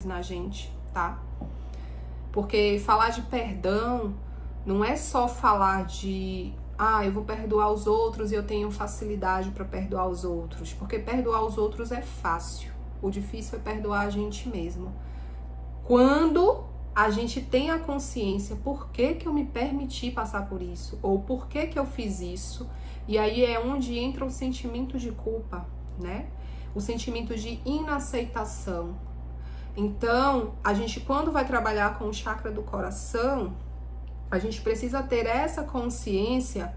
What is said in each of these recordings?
na gente, tá? Porque falar de perdão não é só falar de, eu vou perdoar os outros e eu tenho facilidade para perdoar os outros. Porque perdoar os outros é fácil. O difícil é perdoar a gente mesmo. Quando a gente tem a consciência, por que que eu me permiti passar por isso? Ou por que que eu fiz isso? E aí é onde entra o sentimento de culpa, né? O sentimento de inaceitação. Então, a gente, quando vai trabalhar com o chakra do coração, a gente precisa ter essa consciência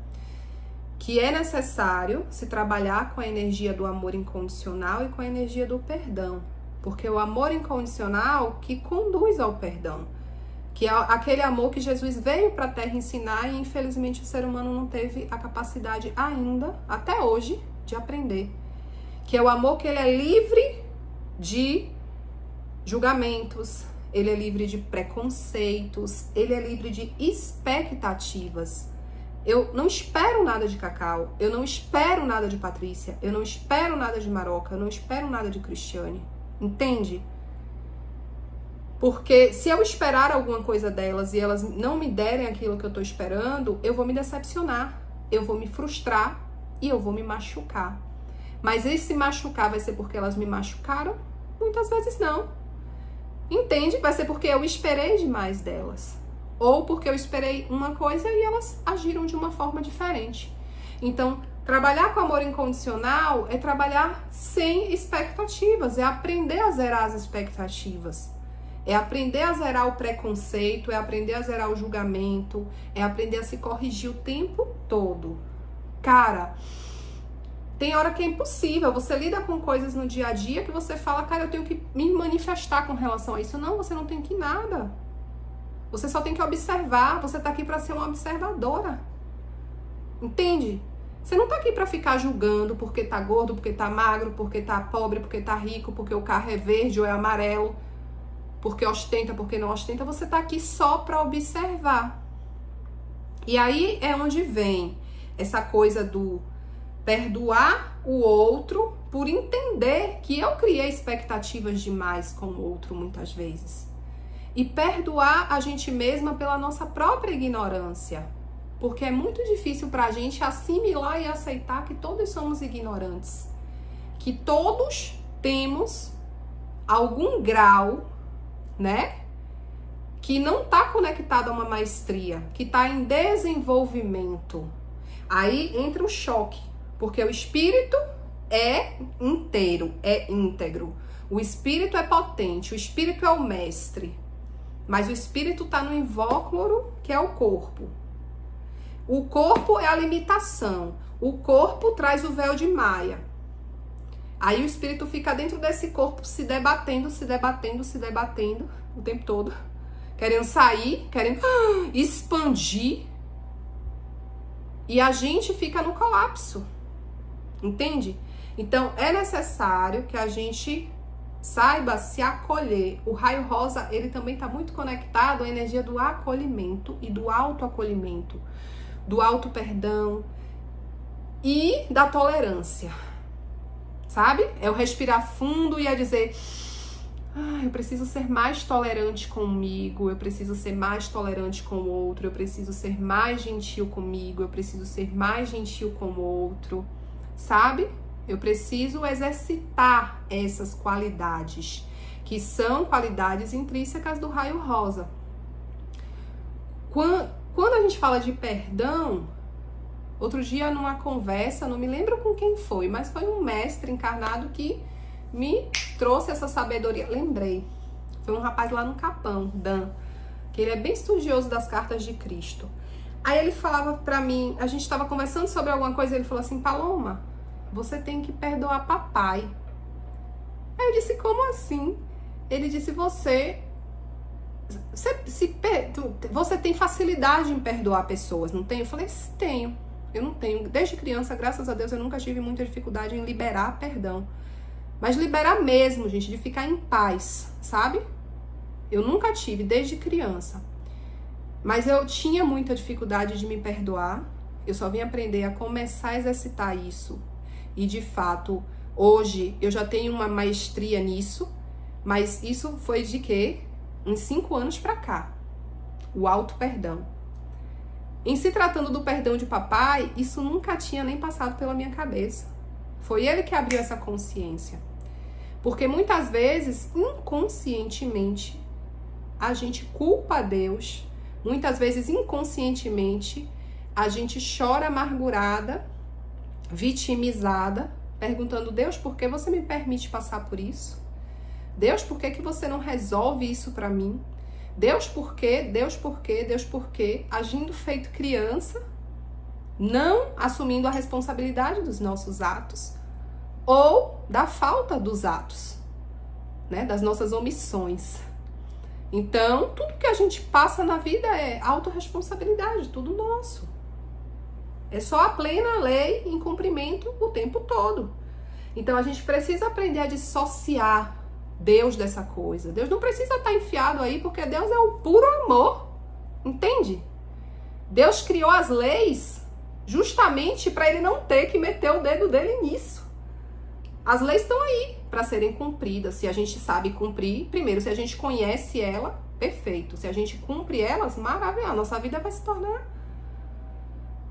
que é necessário se trabalhar com a energia do amor incondicional e com a energia do perdão. Porque o amor incondicional que conduz ao perdão. Que é aquele amor que Jesus veio para a Terra ensinar e infelizmente o ser humano não teve a capacidade ainda, até hoje, de aprender. Que é o amor que ele é livre de julgamentos, ele é livre de preconceitos, ele é livre de expectativas. Eu não espero nada de Cacau, eu não espero nada de Patrícia, eu não espero nada de Maroca, eu não espero nada de Cristiane. Entende? Porque se eu esperar alguma coisa delas e elas não me derem aquilo que eu tô esperando, eu vou me decepcionar, eu vou me frustrar e eu vou me machucar. Mas esse machucar vai ser porque elas me machucaram? Muitas vezes não. Entende? Vai ser porque eu esperei demais delas. Ou porque eu esperei uma coisa e elas agiram de uma forma diferente. Então, trabalhar com amor incondicional é trabalhar sem expectativas, é aprender a zerar as expectativas. É aprender a zerar o preconceito, é aprender a zerar o julgamento, é aprender a se corrigir o tempo todo. Cara, tem hora que é impossível, você lida com coisas no dia a dia que você fala, cara, eu tenho que me manifestar com relação a isso. Não, você não tem que nada. Você só tem que observar, você tá aqui pra ser uma observadora. Entende? Você não tá aqui pra ficar julgando porque tá gordo, porque tá magro, porque tá pobre, porque tá rico, porque o carro é verde ou é amarelo, porque ostenta, porque não ostenta. Você tá aqui só pra observar. E aí é onde vem essa coisa do perdoar o outro por entender que eu criei expectativas demais com o outro muitas vezes. E perdoar a gente mesma pela nossa própria ignorância. Porque é muito difícil pra gente assimilar e aceitar que todos somos ignorantes. Que todos temos algum grau, né? Que não tá conectado a uma maestria, que tá em desenvolvimento. Aí entra o choque. Porque o espírito é inteiro, é íntegro. O espírito é potente, o espírito é o mestre. Mas o espírito está no invólucro, que é o corpo. O corpo é a limitação. O corpo traz o véu de Maia. Aí o espírito fica dentro desse corpo se debatendo, se debatendo, se debatendo o tempo todo. Querendo sair, querendo expandir. E a gente fica no colapso. Entende? Então, é necessário que a gente saiba se acolher. O raio rosa, ele também está muito conectado à energia do acolhimento e do autoacolhimento, do auto-perdão e da tolerância. Sabe? É o respirar fundo e é dizer, eu preciso ser mais tolerante comigo, eu preciso ser mais tolerante com o outro, eu preciso ser mais gentil comigo, eu preciso ser mais gentil com o outro. Sabe? Eu preciso exercitar essas qualidades, que são qualidades intrínsecas do raio rosa. Quando a gente fala de perdão, outro dia numa conversa, não me lembro com quem foi, mas foi um mestre encarnado que me trouxe essa sabedoria. Lembrei, foi um rapaz lá no Capão, Dan, que ele é bem estudioso das cartas de Cristo. Aí ele falava pra mim, a gente tava conversando sobre alguma coisa, ele falou assim, Paloma, você tem que perdoar papai. Aí eu disse, como assim? Ele disse, você tem facilidade em perdoar pessoas, não tem? Eu falei, tenho. Eu não tenho. Desde criança, graças a Deus, eu nunca tive muita dificuldade em liberar perdão. Mas liberar mesmo, gente, de ficar em paz, sabe? Eu nunca tive, desde criança. Mas eu tinha muita dificuldade de me perdoar. Eu só vim aprender a começar a exercitar isso. E, de fato, hoje eu já tenho uma maestria nisso. Mas isso foi de quê? Uns 5 anos pra cá. O auto perdão. Em se tratando do perdão de papai, isso nunca tinha nem passado pela minha cabeça. Foi ele que abriu essa consciência. Porque muitas vezes, inconscientemente, a gente culpa Deus. Muitas vezes, inconscientemente, a gente chora amargurada, vitimizada, perguntando: Deus, por que você me permite passar por isso? Deus, por que você não resolve isso pra mim? Deus, por quê? Deus, por quê? Deus, por quê? Agindo feito criança, não assumindo a responsabilidade dos nossos atos ou da falta dos atos, né? Das nossas omissões. Então, tudo que a gente passa na vida é autorresponsabilidade, tudo nosso. É só a plena lei em cumprimento o tempo todo. Então, a gente precisa aprender a dissociar Deus dessa coisa. Deus não precisa estar enfiado aí, porque Deus é o puro amor. Entende? Deus criou as leis justamente para ele não ter que meter o dedo dele nisso. As leis estão aí para serem cumpridas. Se a gente sabe cumprir, primeiro, se a gente conhece ela, perfeito. Se a gente cumpre elas, maravilha. Nossa vida vai se tornar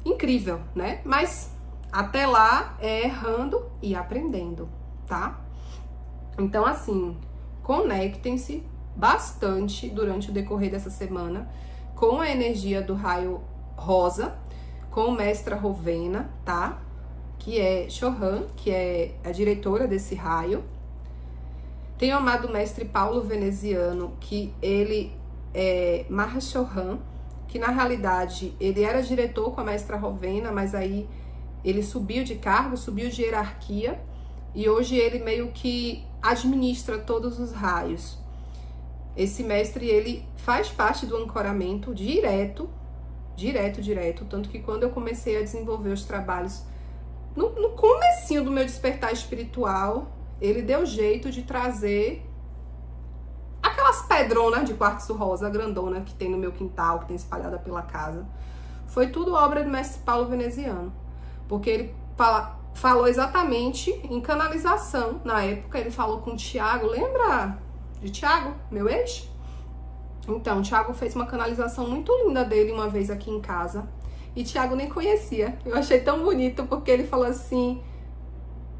incrível, né? Mas até lá é errando e aprendendo, tá? Então, assim, conectem-se bastante durante o decorrer dessa semana com a energia do raio rosa, com Mestra Rovena, tá? Que é Chohan, que é a diretora desse raio. Tem o amado mestre Paulo Veneziano, que ele é Mahashohan, que na realidade ele era diretor com a Mestra Rovena, mas aí ele subiu de cargo, subiu de hierarquia, e hoje ele meio que administra todos os raios. Esse mestre, ele faz parte do ancoramento direto, tanto que quando eu comecei a desenvolver os trabalhos, no comecinho do meu despertar espiritual, ele deu jeito de trazer aquelas pedronas de quartzo rosa grandona que tem no meu quintal, que tem espalhada pela casa. Foi tudo obra do mestre Paulo Veneziano, porque ele falou exatamente em canalização. Na época ele falou com o Tiago, lembra de Tiago, meu ex? Então, o Tiago fez uma canalização muito linda dele uma vez aqui em casa, e Tiago nem conhecia. Eu achei tão bonito, porque ele falou assim: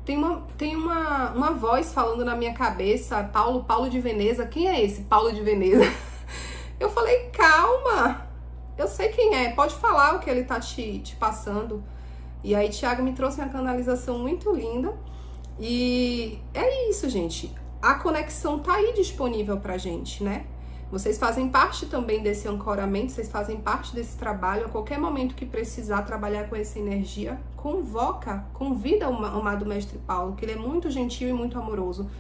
tem uma voz falando na minha cabeça, Paulo de Veneza. Quem é esse Paulo de Veneza? Eu falei: calma, eu sei quem é, pode falar o que ele tá te passando. E aí Tiago me trouxe uma canalização muito linda. E é isso, gente. A conexão tá aí disponível pra gente, né? Vocês fazem parte também desse ancoramento, vocês fazem parte desse trabalho. A qualquer momento que precisar trabalhar com essa energia, convida o amado Mestre Paulo, que ele é muito gentil e muito amoroso.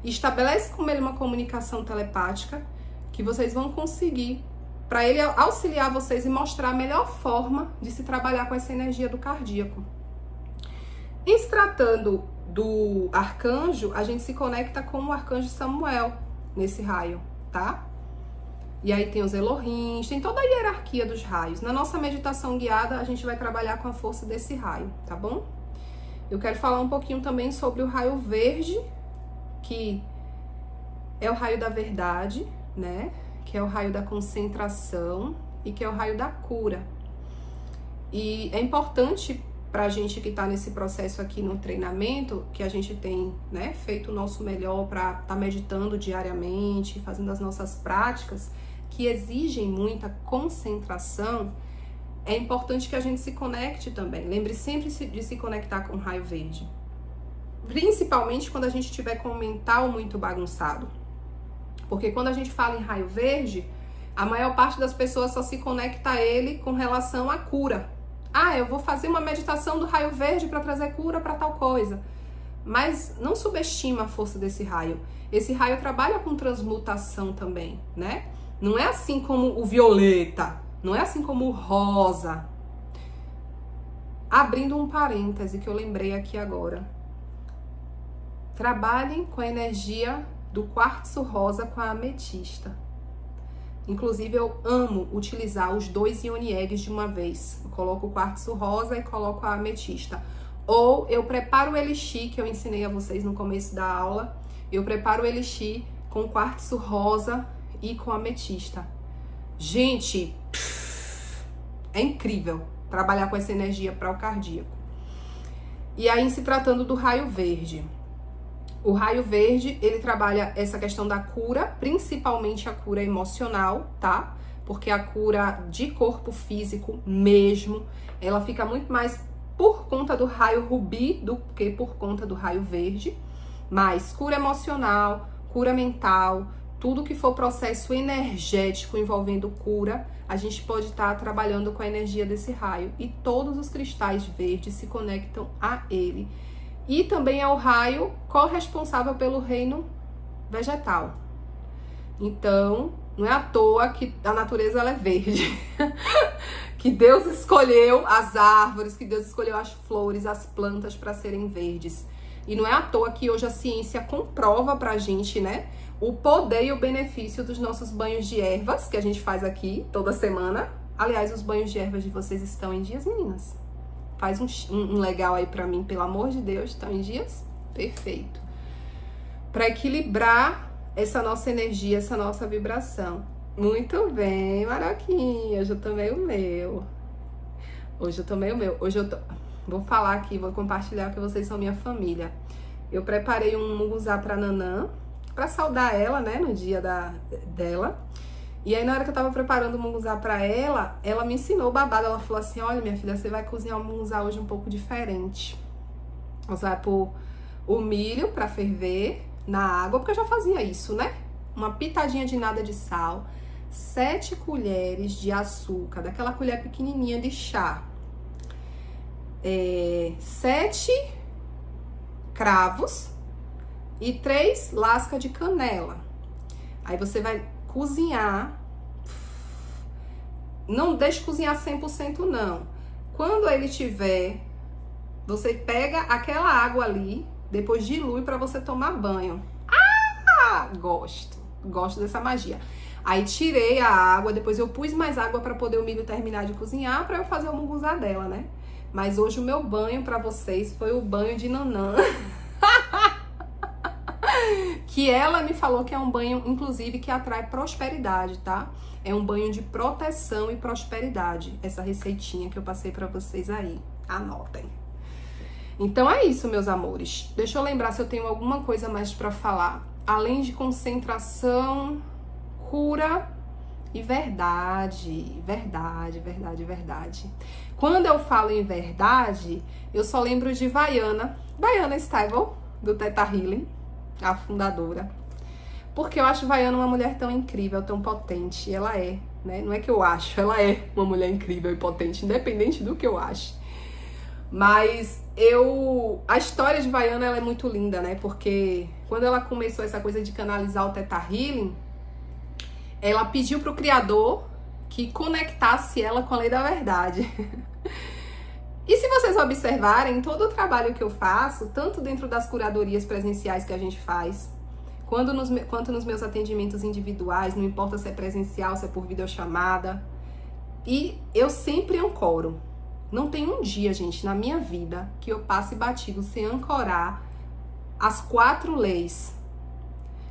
E estabelece com ele uma comunicação telepática que vocês vão conseguir, para ele auxiliar vocês e mostrar a melhor forma de se trabalhar com essa energia do cardíaco. Em se tratando do arcanjo, a gente se conecta com o arcanjo Samuel nesse raio, tá? E aí tem os Elohim, tem toda a hierarquia dos raios. Na nossa meditação guiada, a gente vai trabalhar com a força desse raio, tá bom? Eu quero falar um pouquinho também sobre o raio verde, que é o raio da verdade, né? Que é o raio da concentração e que é o raio da cura. E é importante pra gente que tá nesse processo aqui no treinamento, que a gente tem, né, feito o nosso melhor pra tá meditando diariamente, fazendo as nossas práticas, que exigem muita concentração, é importante que a gente se conecte também. Lembre sempre de se conectar com o raio verde. Principalmente quando a gente tiver com o mental muito bagunçado. Porque quando a gente fala em raio verde, a maior parte das pessoas só se conecta a ele com relação à cura. Ah, eu vou fazer uma meditação do raio verde para trazer cura para tal coisa. Mas não subestima a força desse raio. Esse raio trabalha com transmutação também, né? Não é assim como o violeta, não é assim como o rosa. Abrindo um parêntese que eu lembrei aqui agora. Trabalhem com a energia do quartzo rosa com a ametista. Inclusive, eu amo utilizar os 2 Yoni Eggs de uma vez. Eu coloco o quartzo rosa e coloco a ametista. Ou eu preparo o elixir, que eu ensinei a vocês no começo da aula. Eu preparo o elixir com quartzo rosa e com ametista. Gente, é incrível trabalhar com essa energia para o cardíaco. E aí, se tratando do raio verde, o raio verde, ele trabalha essa questão da cura, principalmente a cura emocional, tá? Porque a cura de corpo físico mesmo, ela fica muito mais por conta do raio rubi do que por conta do raio verde. Mas cura emocional, cura mental, tudo que for processo energético envolvendo cura, a gente pode estar trabalhando com a energia desse raio. E todos os cristais verdes se conectam a ele. E também é o raio corresponsável pelo reino vegetal. Então, não é à toa que a natureza ela é verde. Que Deus escolheu as árvores, que Deus escolheu as flores, as plantas para serem verdes. E não é à toa que hoje a ciência comprova pra gente, né, o poder e o benefício dos nossos banhos de ervas, que a gente faz aqui toda semana. Aliás, os banhos de ervas de vocês estão em dias, meninas? Faz um legal aí pra mim, pelo amor de Deus. Estão em dias? Perfeito. Pra equilibrar essa nossa energia, essa nossa vibração. Muito bem, Maroquinha. Hoje eu tomei o meu. Vou falar aqui, vou compartilhar que vocês são minha família. Eu preparei um munguzá pra Nanã, pra saudar ela, né, no dia dela. E aí, na hora que eu tava preparando o munguzá pra ela, ela me ensinou o babado. Ela falou assim, olha, minha filha, você vai cozinhar o munguzá hoje um pouco diferente. Você vai pôr o milho pra ferver na água, porque eu já fazia isso, né? Uma pitadinha de nada de sal, 7 colheres de açúcar, daquela colher pequenininha de chá. 7 cravos e 3 lascas de canela. Aí você vai cozinhar. Não deixe cozinhar 100% não. Quando ele tiver, você pega aquela água ali, depois dilui para você tomar banho. Ah, gosto dessa magia. Aí tirei a água, depois eu pus mais água para poder o milho terminar de cozinhar, para eu fazer o munguzá dela, né? Mas hoje o meu banho para vocês foi o banho de Nanã. Que ela me falou que é um banho, inclusive, que atrai prosperidade, tá? É um banho de proteção e prosperidade. Essa receitinha que eu passei para vocês aí. Anotem. Então é isso, meus amores. Deixa eu lembrar se eu tenho alguma coisa mais para falar. Além de concentração, cura e verdade. Verdade. Quando eu falo em verdade, eu só lembro de Vaiana Stivel, do Theta Healing, a fundadora. Porque eu acho Vaiana uma mulher tão incrível, tão potente. Ela é, né? Não é que eu acho, ela é uma mulher incrível e potente, independente do que eu ache. Mas a história de Vaiana, ela é muito linda, né? Porque quando ela começou essa coisa de canalizar o Theta Healing, ela pediu pro Criador que conectasse ela com a lei da verdade. E se vocês observarem, todo o trabalho que eu faço, tanto dentro das curadorias presenciais que a gente faz, quanto nos meus atendimentos individuais, não importa se é presencial, se é por videochamada, e eu sempre ancoro. Não tem um dia, gente, na minha vida que eu passe batido sem ancorar as 4 leis.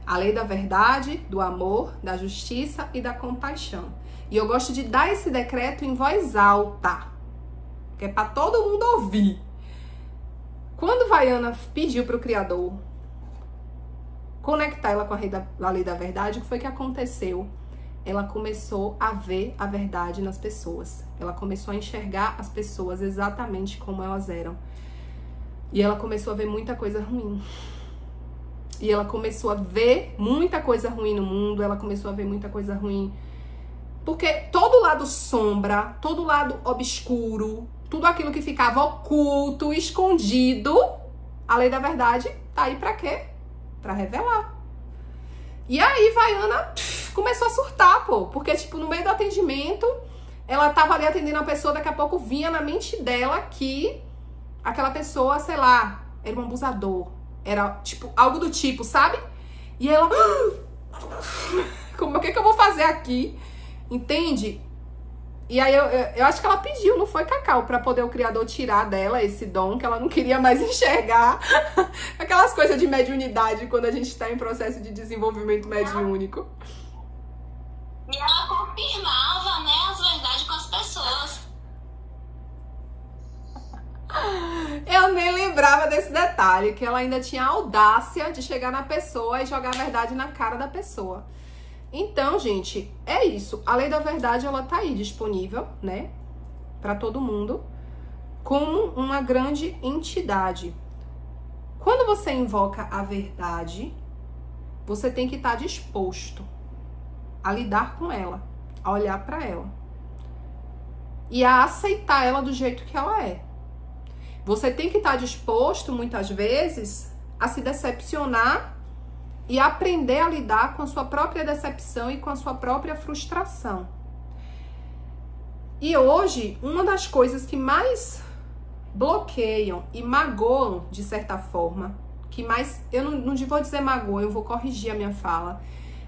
A lei da verdade, do amor, da justiça e da compaixão. E eu gosto de dar esse decreto em voz alta, que é para todo mundo ouvir. Quando Vaiana pediu para o Criador conectar ela com a lei da verdade, o que foi que aconteceu? Ela começou a ver a verdade nas pessoas. Ela começou a enxergar as pessoas exatamente como elas eram. E ela começou a ver muita coisa ruim. E ela começou a ver muita coisa ruim no mundo. Ela começou a ver muita coisa ruim. Porque todo lado sombra, todo lado obscuro, tudo aquilo que ficava oculto, escondido, a lei da verdade tá aí pra quê? Pra revelar. E aí Vaiana começou a surtar, pô. Porque, tipo, no meio do atendimento, ela tava ali atendendo a pessoa, daqui a pouco vinha na mente dela que aquela pessoa, sei lá, era um abusador. Era, tipo, algo do tipo, sabe? E ela... o que eu vou fazer aqui? Entende? E aí eu acho que ela pediu, não foi, Cacau, pra poder o Criador tirar dela esse dom, que ela não queria mais enxergar. Aquelas coisas de mediunidade quando a gente tá em processo de desenvolvimento mediúnico. E ela confirmava, né, as verdades com as pessoas. Eu nem lembrava desse detalhe, que ela ainda tinha a audácia de chegar na pessoa e jogar a verdade na cara da pessoa. Então, gente, é isso. A lei da verdade, ela tá aí disponível, né, para todo mundo, como uma grande entidade. Quando você invoca a verdade, você tem que estar disposto a lidar com ela, a olhar para ela e a aceitar ela do jeito que ela é. Você tem que estar disposto, muitas vezes, a se decepcionar e aprender a lidar com a sua própria decepção e com a sua própria frustração. E hoje, uma das coisas que mais bloqueiam e magoam, de certa forma, que mais, eu não vou dizer magoa, eu vou corrigir a minha fala.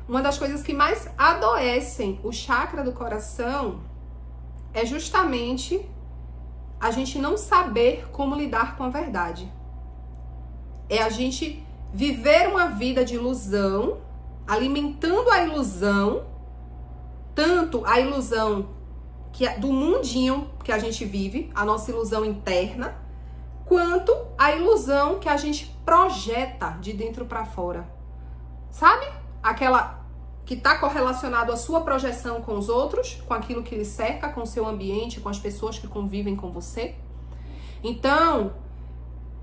Uma das coisas que mais adoecem o chakra do coração é justamente a gente não saber como lidar com a verdade. É a gente viver uma vida de ilusão, alimentando a ilusão, tanto a ilusão que é do mundinho que a gente vive, a nossa ilusão interna, quanto a ilusão que a gente projeta de dentro para fora. Sabe? Aquela que está correlacionado à sua projeção com os outros, com aquilo que lhe cerca, com o seu ambiente, com as pessoas que convivem com você. Então,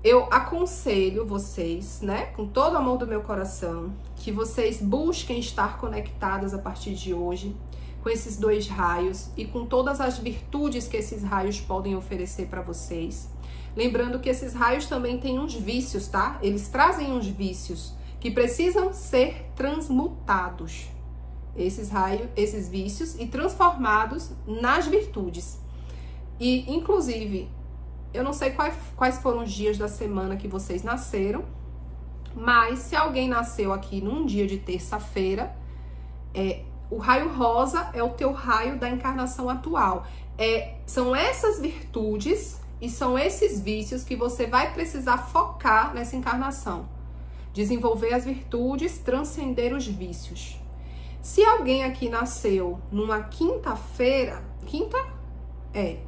eu aconselho vocês, né, com todo o amor do meu coração, que vocês busquem estar conectadas a partir de hoje com esses 2 raios e com todas as virtudes que esses raios podem oferecer para vocês. Lembrando que esses raios também têm uns vícios, tá? Eles trazem uns vícios que precisam ser transmutados. Esses raios, esses vícios, e transformados nas virtudes. E, inclusive, eu não sei quais foram os dias da semana que vocês nasceram, mas se alguém nasceu aqui num dia de terça-feira, o raio rosa é o teu raio da encarnação atual. São essas virtudes e são esses vícios que você vai precisar focar nessa encarnação. Desenvolver as virtudes, transcender os vícios. Se alguém aqui nasceu numa quinta-feira,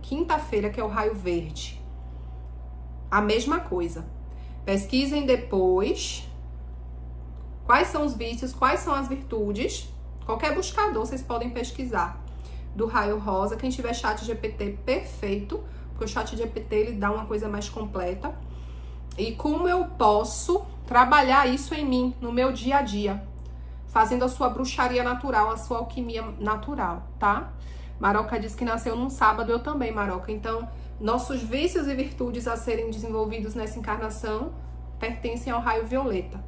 quinta-feira, que é o raio verde, a mesma coisa. Pesquisem depois quais são os vícios, quais são as virtudes. Qualquer buscador vocês podem pesquisar. Do raio rosa, quem tiver chat GPT, perfeito, porque o chat GPT ele dá uma coisa mais completa. E como eu posso trabalhar isso em mim, no meu dia a dia, fazendo a sua bruxaria natural, a sua alquimia natural, tá? Maroca disse que nasceu num sábado, eu também, Maroca. Então, nossos vícios e virtudes a serem desenvolvidos nessa encarnação pertencem ao raio violeta.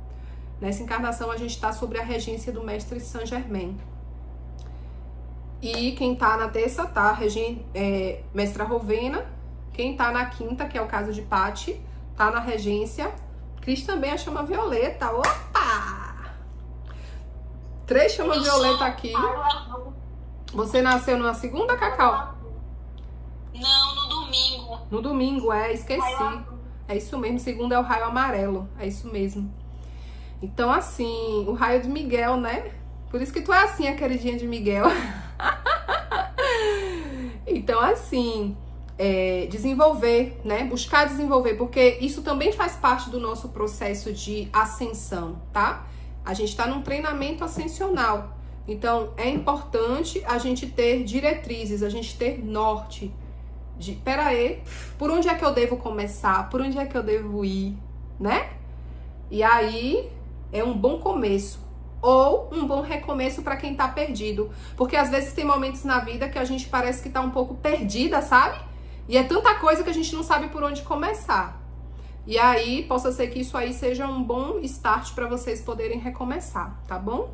Nessa encarnação, a gente está sobre a regência do mestre Saint Germain. E quem tá na terça tá mestra Rovena. Quem tá na quinta, que é o caso de Pati, tá na regência. Cris também a chama violeta. Opa! 3 chama violeta aqui. Você nasceu numa segunda, Cacau? Não, no domingo. No domingo, esqueci. É isso mesmo, segundo é o raio amarelo. É isso mesmo. Então, assim, o raio de Miguel, né? Por isso que tu é assim, a queridinha de Miguel. Então, assim, desenvolver, né? Buscar desenvolver, porque isso também faz parte do nosso processo de ascensão, tá? A gente tá num treinamento ascensional. Então, é importante a gente ter diretrizes, a gente ter norte. Pera aí, por onde é que eu devo começar? Por onde é que eu devo ir? Né? E aí, é um bom começo. Ou um bom recomeço para quem tá perdido. Porque às vezes tem momentos na vida que a gente parece que tá um pouco perdida, sabe? E é tanta coisa que a gente não sabe por onde começar. E aí, possa ser que isso aí seja um bom start para vocês poderem recomeçar, tá bom?